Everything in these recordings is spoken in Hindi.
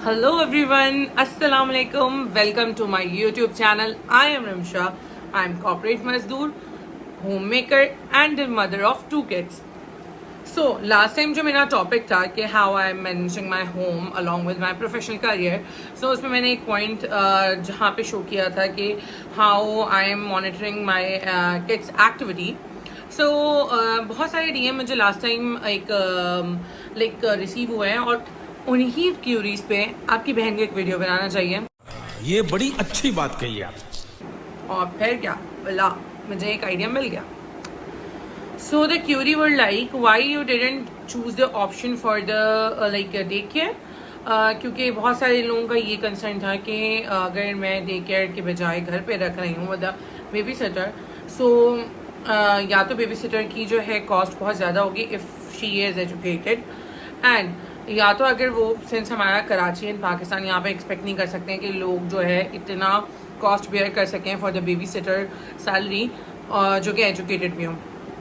Hello everyone, Assalamu alaikum. Welcome to my YouTube channel. I am Rimsha. I am corporate mazdoor, homemaker and the mother of 2 kids. So last time जो मेरा टॉपिक था कि how I am managing my home along with my professional career, so उसमें मैंने एक पॉइंट जहाँ पे शो किया था कि how I am monitoring my kids activity. सो बहुत सारे डीएम मुझे लास्ट टाइम एक लाइक रिसीव हुए हैं और उन्हीं क्यूरीज पे आपकी बहन को एक वीडियो बनाना चाहिए। ये बड़ी अच्छी बात कही आप। और फिर क्या बोला, मुझे एक आइडिया मिल गया। So the query were like why you didn't choose the option for the like day care, क्योंकि बहुत सारे लोगों का ये कंसर्न था कि अगर मैं डे केयर के बजाय घर पे रख रही हूँ विद बेबी सिटर, सो या तो बेबी सिटर की जो है कॉस्ट बहुत ज़्यादा होगी if she is educated, and या तो अगर वो सिंस हमारा कराची एंड पाकिस्तान यहाँ पे एक्सपेक्ट नहीं कर सकते हैं कि लोग जो है इतना कॉस्ट बेयर कर सकें for the baby seater salary जो कि एजुकेटेड भी हों।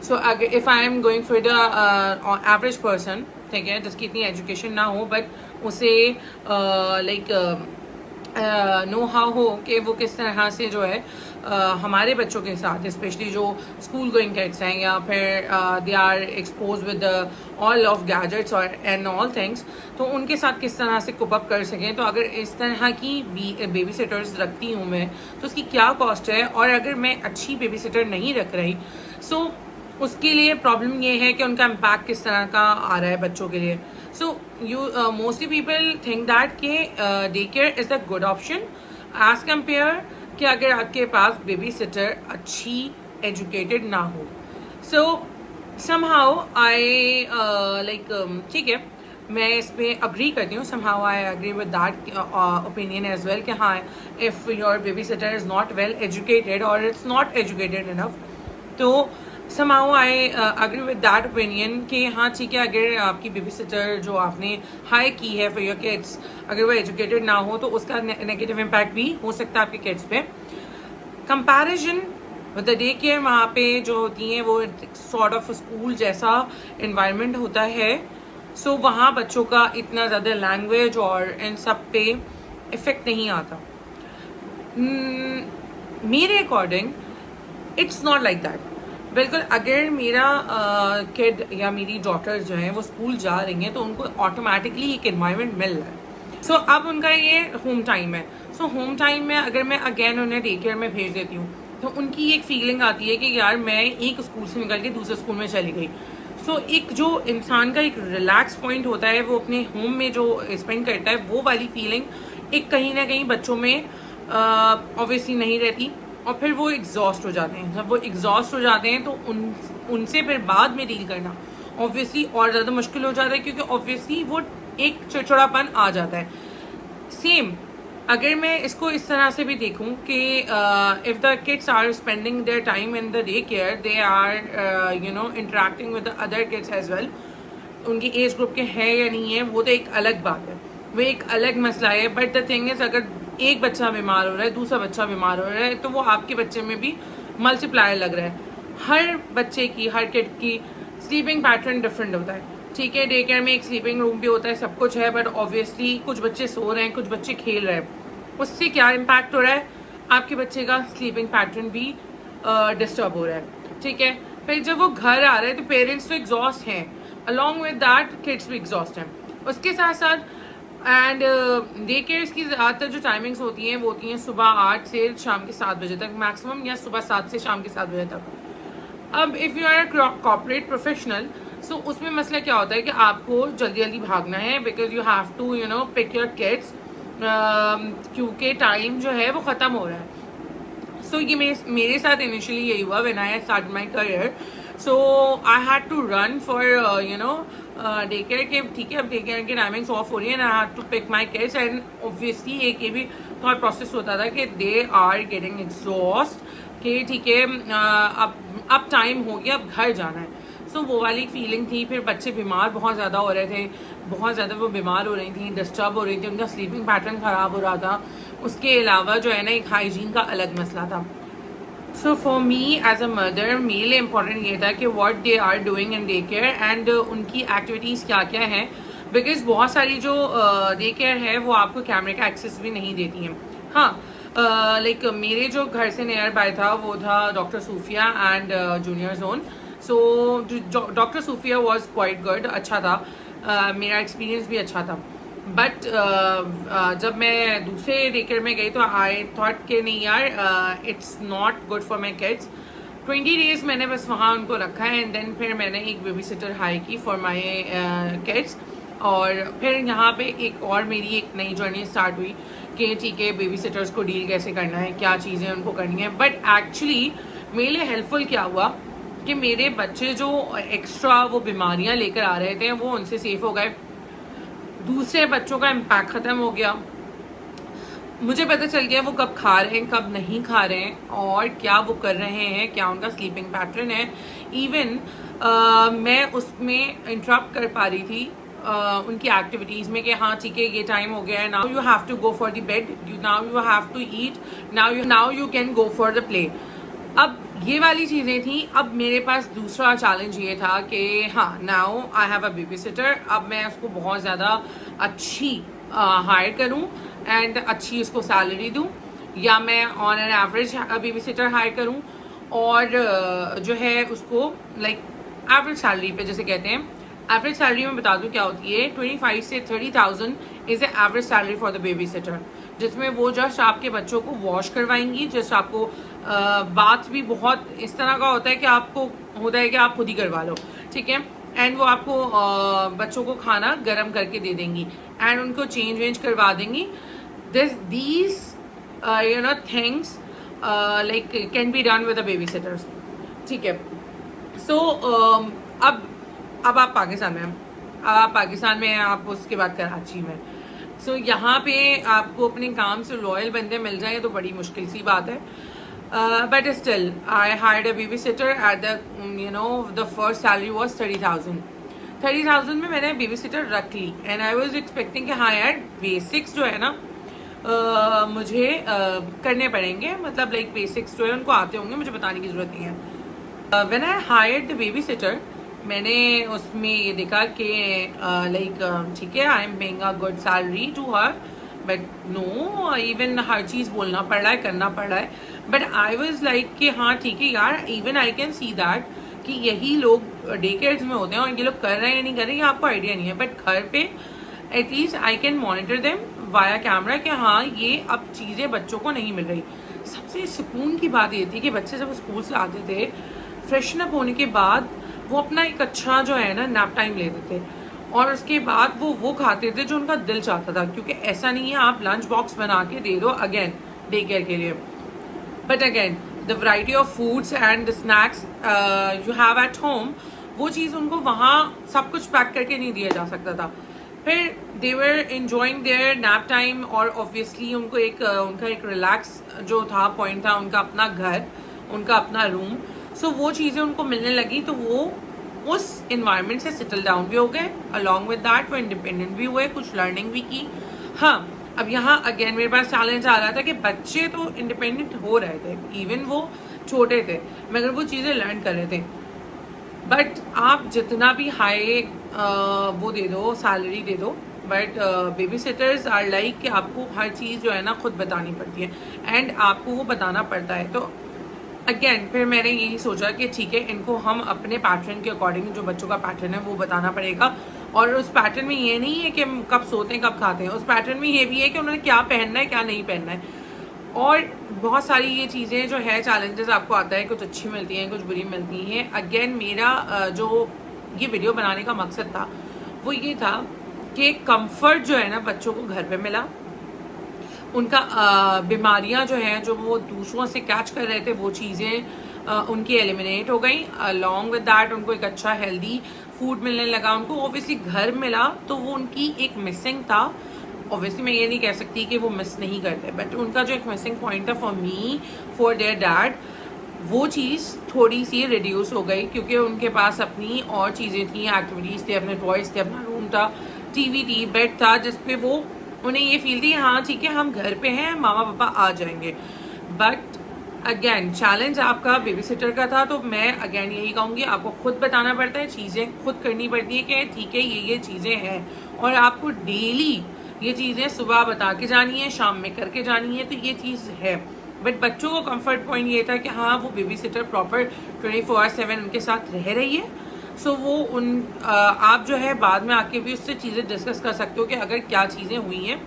सो अगर if I am going for the average person, ठीक है, जिसकी इतनी एजुकेशन ना हो बट उसे लाइक नो हाउ हो कि वो किस तरह से जो है हमारे बच्चों के साथ, स्पेशली जो स्कूल गोइंग किड्स हैं या फिर they are expose with all of gadgets और एंड ऑल थिंग्स, तो उनके साथ किस तरह से कोप अप कर सकें। तो अगर इस तरह की बेबी सिटर्स रखती हूँ मैं, तो उसकी क्या कॉस्ट है, और अगर मैं अच्छी बेबी सिटर नहीं रख रही, सो उसके लिए प्रॉब्लम ये है कि उनका इम्पैक्ट किस तरह का आ रहा है बच्चों के लिए। So you mostly people think that कि day care is the good option as compare कि अगर आपके पास बेबी सिटर अच्छी एजुकेटेड ना हो। सो समहाउ आई लाइक ठीक है, मैं इस पर अग्री करती हूँ। Somehow I agree with that opinion as well कि हाँ, if your babysitter is not well educated और इट्स नॉट एजुकेटेड इनफ, तो somehow I agree with that opinion कि हाँ ठीक है, अगर आपकी बेबी सिटर जो आपने हायर की है फॉर योर किड्स, अगर वो एजुकेटेड ना हो तो उसका नेगेटिव इम्पैक्ट भी हो सकता है आपके किड्स पे। Comparison with the day care, वहाँ पे जो होती हैं वो सॉर्ट ऑफ स्कूल जैसा इन्वायरमेंट होता है, सो वहाँ बच्चों का इतना ज़्यादा लैंग्वेज और इन सब पे इफेक्ट नहीं आता। मेरे according it's not like that. बिल्कुल, अगर मेरा किड या मेरी डॉटर जो है वो स्कूल जा रही हैं तो उनको ऑटोमेटिकली एक एनवायरनमेंट मिल रहा है। सो अब उनका ये होम टाइम है। सो होम टाइम में अगर मैं अगेन उन्हें डे केयर में भेज देती हूँ तो उनकी एक फीलिंग आती है कि यार मैं एक स्कूल से निकल के दूसरे स्कूल में चली गई। सो एक जो इंसान का एक रिलैक्स पॉइंट होता है वो अपने होम में जो स्पेंड करता है, वो वाली फीलिंग एक कहीं ना कहीं बच्चों में ऑब्वियसली नहीं रहती, और फिर वो एग्जॉस्ट हो जाते हैं। जब वो एग्जॉस्ट हो जाते हैं तो उनसे फिर बाद में डील करना ऑब्वियसली और ज़्यादा मुश्किल हो जाता है, क्योंकि ऑब्वियसली वो एक चिड़चिड़ापन आ जाता है। सेम अगर मैं इसको इस तरह से भी देखूं कि if the kids are spending their time in the day care, they are you know interacting with the other kids as well, उनकी एज ग्रुप के हैं या नहीं है वो तो एक अलग बात है, वो एक अलग मसला है। बट द थिंग इज, अगर एक बच्चा बीमार हो रहा है, दूसरा बच्चा बीमार हो रहा है, तो वो आपके बच्चे में भी मल्टीप्लायर लग रहा है। हर बच्चे की, हर किड की स्लीपिंग पैटर्न डिफरेंट होता है। ठीक है, डे केयर में एक स्लीपिंग रूम भी होता है, सब कुछ है, बट ऑब्वियसली कुछ बच्चे सो रहे हैं, कुछ बच्चे खेल रहे हैं। उससे क्या इम्पैक्ट हो रहा है, आपके बच्चे का स्लीपिंग पैटर्न भी डिस्टर्ब हो रहा है। ठीक है, फिर जब वो घर आ रहे हैं तो पेरेंट्स तो एग्जॉस्ट हैं, अलॉन्ग विद दैट किड्स भी एग्जॉस्ट हैं उसके साथ साथ। एंड डे केयर्स की ज़्यादातर जो टाइमिंग्स होती हैं वो होती हैं सुबह 8 से शाम के 7 बजे तक मैक्सिमम, या सुबह 7 से शाम के 7 बजे तक। अब if you are a corporate professional, so उसमें मसला क्या होता है कि आपको जल्दी जल्दी भागना है, because you have to you know pick your kids, क्योंकि टाइम जो है वो ख़त्म हो रहा है। सो ये मेरे साथ इनिशियली यही हुआ when I start my career. So I had to run for you know day care के, ठीक है, अब डे केयर की टाइमिंग्स ऑफ हो रही है and I have to pick my kids, and obviously एक ये भी थॉट प्रोसेस होता था कि दे आर गेटिंग एग्जॉस्ट कि ठीक है अब टाइम हो गया, अब घर जाना है। सो वो वाली फीलिंग थी। फिर बच्चे बीमार बहुत ज़्यादा हो रहे थे, बहुत ज़्यादा वो बीमार हो रही थी, डिस्टर्ब हो रही थी, उनका स्लीपिंग पैटर्न ख़राब हो रहा था। उसके अलावा जो है ना एक हाइजीन का अलग मसला था। So for me as a mother मेरे लिए इम्पॉर्टेंट ये था कि what they are doing in day care and उनकी एक्टिविटीज़ क्या क्या हैं, बिकॉज बहुत सारी जो डे केयर है वो आपको कैमरे का एक्सेस भी नहीं देती हैं। हाँ, लाइक मेरे जो घर से नियर बाय था वो था doctor Sufiya and junior zone. So doctor Sufiya was quite good, अच्छा था, मेरा एक्सपीरियंस भी अच्छा था। बट जब मैं दूसरे डे केयर में गई तो आई थॉट कि नहीं यार, it's not good for my kids. 20 days मैंने बस वहाँ उनको रखा है एंड देन फिर मैंने एक बेबी सिटर हायर की फॉर माई किड्स। और फिर यहाँ पे एक और मेरी एक नई जर्नी स्टार्ट हुई कि ठीक है बेबी सिटर्स को डील कैसे करना है, क्या चीज़ें उनको करनी है। बट एक्चुअली मेरे लिए हेल्पफुल क्या हुआ कि मेरे बच्चे जो एक्स्ट्रा वो बीमारियाँ लेकर आ रहे थे वो उनसे सेफ हो गए, दूसरे बच्चों का इम्पैक्ट ख़त्म हो गया, मुझे पता चल गया वो कब खा रहे हैं कब नहीं खा रहे हैं और क्या वो कर रहे हैं, क्या उनका स्लीपिंग पैटर्न है। इवन मैं उसमें इंटरप्ट कर पा रही थी उनकी एक्टिविटीज़ में कि हाँ ठीक है ये टाइम हो गया है, now you have to go for the bed, now you have to eat, now you can go for the play. अब ये वाली चीज़ें थी। अब मेरे पास दूसरा चैलेंज ये था कि हाँ now I have a baby sitter, अब मैं उसको बहुत ज़्यादा अच्छी हायर करूँ एंड अच्छी उसको सैलरी दूँ, या मैं on an average babysitter hire करूँ और जो है उसको लाइक एवरेज सैलरी पे, जैसे कहते हैं एवरेज सैलरी में बता दूं क्या होती है, 25 से 30,000 is average salary for the baby seater, जिसमें वो जस्ट आपके बच्चों को वॉश करवाएंगी, जस्ट आपको बाथ भी बहुत इस तरह का होता है कि आपको होता है कि आप खुद ही करवा लो, ठीक है, एंड वो आपको बच्चों को खाना गर्म करके दे देंगी एंड उनको चेंज वेंज करवा देंगी। these things like can be done with the babysitters, ठीक है। सो अब आप पाकिस्तान में हैं, आप उसके बाद कराची में। सो यहाँ पे आपको अपने काम से लॉयल बंदे मिल जाए तो बड़ी मुश्किल सी बात है। But still I hired a baby sitter at the first salary was 30,000 में मैंने बेबी सिटर रख ली एंड आई वॉज एक्सपेक्टिंग कि हाँ यार बेसिक्स जो है ना मुझे करने पड़ेंगे, मतलब लाइक बेसिक्स जो है उनको आते होंगे, मुझे बताने की जरूरत नहीं है। When I hired the baby sitter मैंने उसमें ये देखा कि लाइक ठीक है I am paying a good salary to her, but no even her चीज़ बोलना पड़ रहा है, करना पड़ रहा है। बट आई वॉज लाइक कि हाँ ठीक है यार, even I can see that कि यही लोग डे केयर्स में होते हैं और ये लोग कर रहे हैं या नहीं कर रहे हैं आपको आइडिया नहीं है, बट घर पे at least I can monitor them via camera कि हाँ ये अब चीज़ें बच्चों को नहीं मिल रही। सबसे सुकून की बात ये थी कि बच्चे जब स्कूल से आते थे फ्रेशन अप होने के बाद वो अपना एक अच्छा जो है ना नैप टाइम लेते थे और उसके बाद वो खाते थे जो उनका दिल चाहता था, क्योंकि ऐसा नहीं है आप लंच बॉक्स बना के दे दो अगेन डे केयर के लिए, but again the variety of foods and snacks you have at home, वो चीज़ उनको वहाँ सब कुछ पैक करके नहीं दिया जा सकता था। फिर they were enjoying their nap time और ऑब्वियसली उनको उनका एक रिलैक्स जो था पॉइंट था, उनका अपना घर, उनका अपना रूम। सो वो चीज़ें उनको मिलने लगी तो वो उस इन्वायरमेंट से सेटल डाउन भी हो गए, अलॉन्ग विद दैट वो इंडिपेंडेंट भी हुए, कुछ लर्निंग भी की। हाँ अब यहाँ अगेन मेरे पास चैलेंज आ रहा था कि बच्चे तो इंडिपेंडेंट हो रहे थे, इवन वो छोटे थे मगर वो चीज़ें लर्न कर रहे थे। बट आप जितना भी हाई वो दे दो, सैलरी दे दो, but babysitters are like कि आपको हर चीज़ जो है ना खुद बतानी पड़ती है एंड आपको वो बताना पड़ता है। तो अगेन फिर मैंने यही सोचा कि ठीक है इनको हम अपने पैटर्न के अकॉर्डिंग जो बच्चों का पैटर्न है वो बताना पड़ेगा, और उस पैटर्न में ये नहीं है कि हम कब सोते हैं कब खाते हैं, उस पैटर्न में ये भी है कि उन्होंने क्या पहनना है क्या नहीं पहनना है। और बहुत सारी ये चीज़ें जो है चैलेंजेस आपको आता है, कुछ अच्छी मिलती हैं कुछ बुरी मिलती हैं। अगेन मेरा जो ये वीडियो बनाने का मकसद था वो ये था कि कंफर्ट जो है ना बच्चों को घर पे मिला, उनका बीमारियां जो हैं जो वो दूसरों से कैच कर रहे थे वो चीज़ें उनकी एलिमिनेट हो गई, अलॉन्ग विद दैट उनको एक अच्छा हेल्दी फूड मिलने लगा, उनको ऑब्वियसली घर मिला तो वो उनकी एक मिसिंग था। ऑब्वियसली मैं ये नहीं कह सकती कि वो मिस नहीं करते, बट उनका जो एक मिसिंग पॉइंट था for me for their dad, वो चीज़ थोड़ी सी रिड्यूस हो गई क्योंकि उनके पास अपनी और चीज़ें थी, एक्टिविटीज़ थे, अपने टॉयज़ थे, अपना रूम था, टीवी थी, बेड था, जिसपे वो उन्हें ये फील थी हाँ ठीक है हम घर पे हैं मामा पापा आ जाएंगे। बट अगेन चैलेंज आपका बेबी सिटर का था, तो मैं अगेन यही कहूंगी, आपको खुद बताना पड़ता है, चीजें खुद करनी पड़ती है कि ठीक है ये चीजें हैं, और आपको डेली ये चीजें सुबह बता के जानी है, शाम में करके जानी है, तो ये चीज है। बट बच्चों को कंफर्ट पॉइंट ये था कि हाँ वो बेबी सिटर प्रॉपर 24/7 उनके साथ रह रही है। सो वो आप जो है बाद में आके भी उससे चीज़ें डिस्कस कर सकते हो कि अगर क्या चीज़ें हुई हैं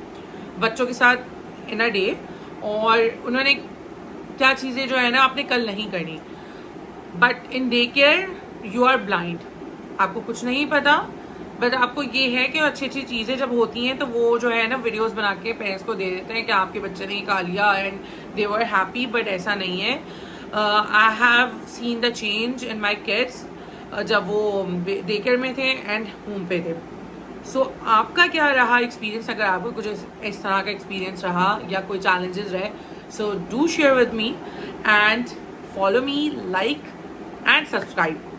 बच्चों के साथ इन अ डे, और उन्होंने क्या चीज़ें जो है ना आपने कल नहीं करनी। But in day care you are blind, आपको कुछ नहीं पता, बट आपको ये है कि अच्छी अच्छी चीज़ें जब होती हैं तो वो जो है ना वीडियोस बना के पेरेंट्स को दे देते हैं कि आपके बच्चे ने खा लिया and they were happy, but ऐसा नहीं है। I have seen the change in my kids जब वो डे केयर में थे एंड होम पे थे। सो आपका क्या रहा एक्सपीरियंस, अगर आपको कुछ इस तरह का एक्सपीरियंस रहा या कोई चैलेंजेस रहे, so do share with me and follow me, like and subscribe.